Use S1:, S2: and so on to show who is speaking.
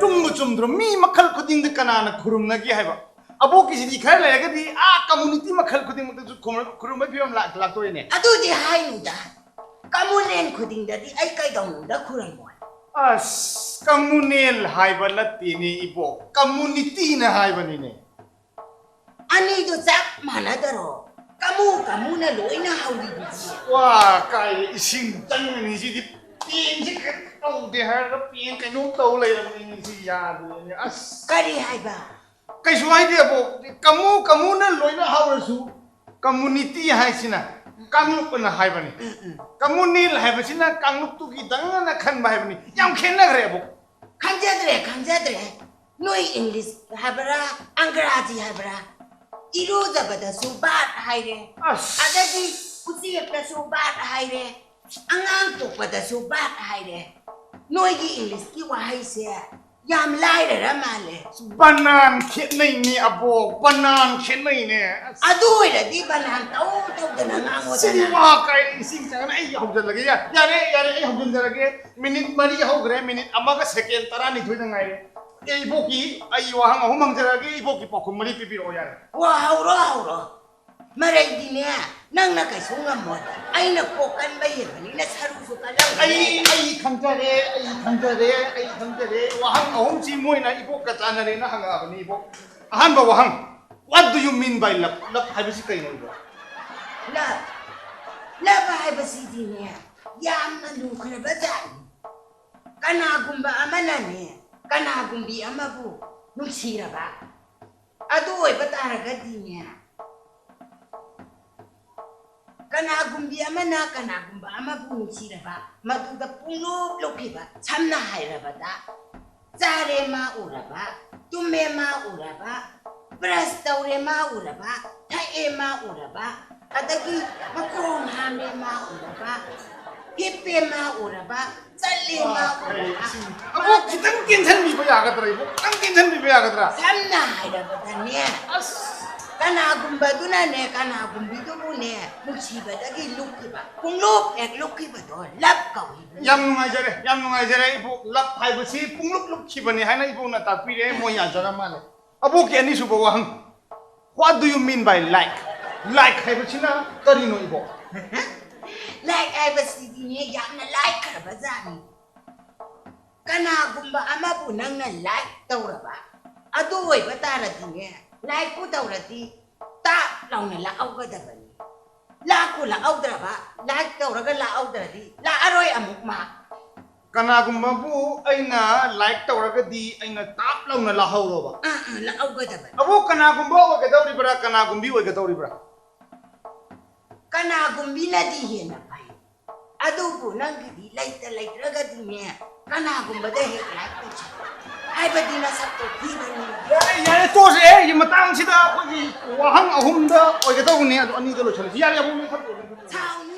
S1: चुमद्रो मी मखल खुदिंग कनाना खुरुमनगी हाइबा अबो किसी खर लेगदी आ कम्युनिटी मखल खुदिंग खुरुम फिरम लाक्तोइने
S2: अदुदि हाइनुदा कम्युनेल खुदिंगदि आई कैदौनुदा खुरमोय
S1: अस कम्युनेल हाइबा नत्तिने इबो कम्युनिटी न हाइबनिने
S2: अनिदो चाप मानदरो कमुना लोइना हाउरिदि
S1: वा काय इसिंग तंगनि सिदि पेंसि तौदे हार पेन कैनो तौ लेरमनि सि यादने अस
S2: करी हाइबा
S1: कैसु हाइदे अबो कमु न लोइना हावरसु कम्युनिटी हाइसिना कांगलुपना हाइबनि कम्युनिल हाइबसिना कांगलुपतुगी दंगना खनबा हाइबनि याम खेनगरे अबो
S2: खंजद्रे नोई इंग्लिश हाइबरा अंग्रेजी हाइबरा इरुजबदसु बात हाइरे अदगी उचियकसु बात हाइरे अंगांग पोकपदसु बात हाइरे नोईगी इंग्लिश की वाहई से याम लाइररा माले
S1: बनान खेनैनि अबो बनान खेनैने
S2: अदुइरदि बनान तौदना नांगोदना
S1: सिवा काय इसिंग जागन आई हौजलगे यारे आई हौजलगे मिनिट मरी हौग्रे मिनिट अमागा सेकेंड 12 दंगाइरे इबोकी आई वाहंग अहुम मंगजरगे इबोकी पखुम मरी पिपिरो यारे
S2: वा हाउरो मरैदिने नंगना कैसु ngमो आइना पोकन बयबनिना सरुसु कलौ
S1: आई खंजरे वाहंग अहुम ची मोइना इबो कचानरे ना हंगाबनि इबो अहन बा वाहंग what do you mean by love हाइबसि कैनो इबो
S2: लव हाइबसि दिने यामना लुखरबा जानि कनागुंबा अमनाने कनागुंबी अमबु नुसिरबा अदु ओइबा तारगदिने कनागुंबी अमना कनागुंबा अमबु नुसिरबा मदुदा पुंगलुप लुखिबा छमना हाइरबदा चारे मा उरबा तुमे मा उरबा ब्रश तौरे मा उरबा थाए मा उरबा अदगी मखों हामे मा उरबा हिप्पे मा उरबा चल्ले मा उरबा
S1: अबो कितन टेंशन बिबो यागद्रा इबो कितन टेंशन बिबो यागद्रा
S2: छमना हाइरबदाने कनागुंबदुनाने कनागुंबीदुबुने नुसिबदगी लुखिबा पुंगलुप एक लुखिबदो लब कवि
S1: याम नुंगाइजरे इबो लव हाइबसि पुंगलुप लुखिबनि हाइना इबो ना तापिरे मोया जगा माले अबो के अनि सुबो वाहंग what do you mean by like हाइबसिना करिनो इबो
S2: लाइक हाइबसि दिने यामना लाइक करबा जानि कनागुंबा अमाबु नंगना लाइक तौरबा अदु ओइबा तारदिने लाइक को तौरदि ता लाउना ला औगदबनि लाकु ला औद्रबा लाइक तौरगा ला औद्रदि ला अरोय अमुक मा
S1: कनागुंबबु अइना लाइक तौरगदि अइना ताप लाउना ला हौरोबा
S2: ला औगदबनि
S1: अबो कनागुंबा ओगदौरिबरा कनागुंबी ओगदौरिबरा
S2: कनागुंबीनदि हेना फाइ अदुबु नंगदि लैत्रगदिने कनागुंबदा हेक लाइक तौछि हाइबदिना सत्तो थीबनि
S1: यारे तोसे ये मतंग सिदा अखोगी वाहंग अहुमदा ओगदौनि अदु अनिदो लोछल यारे अबो
S2: छाउन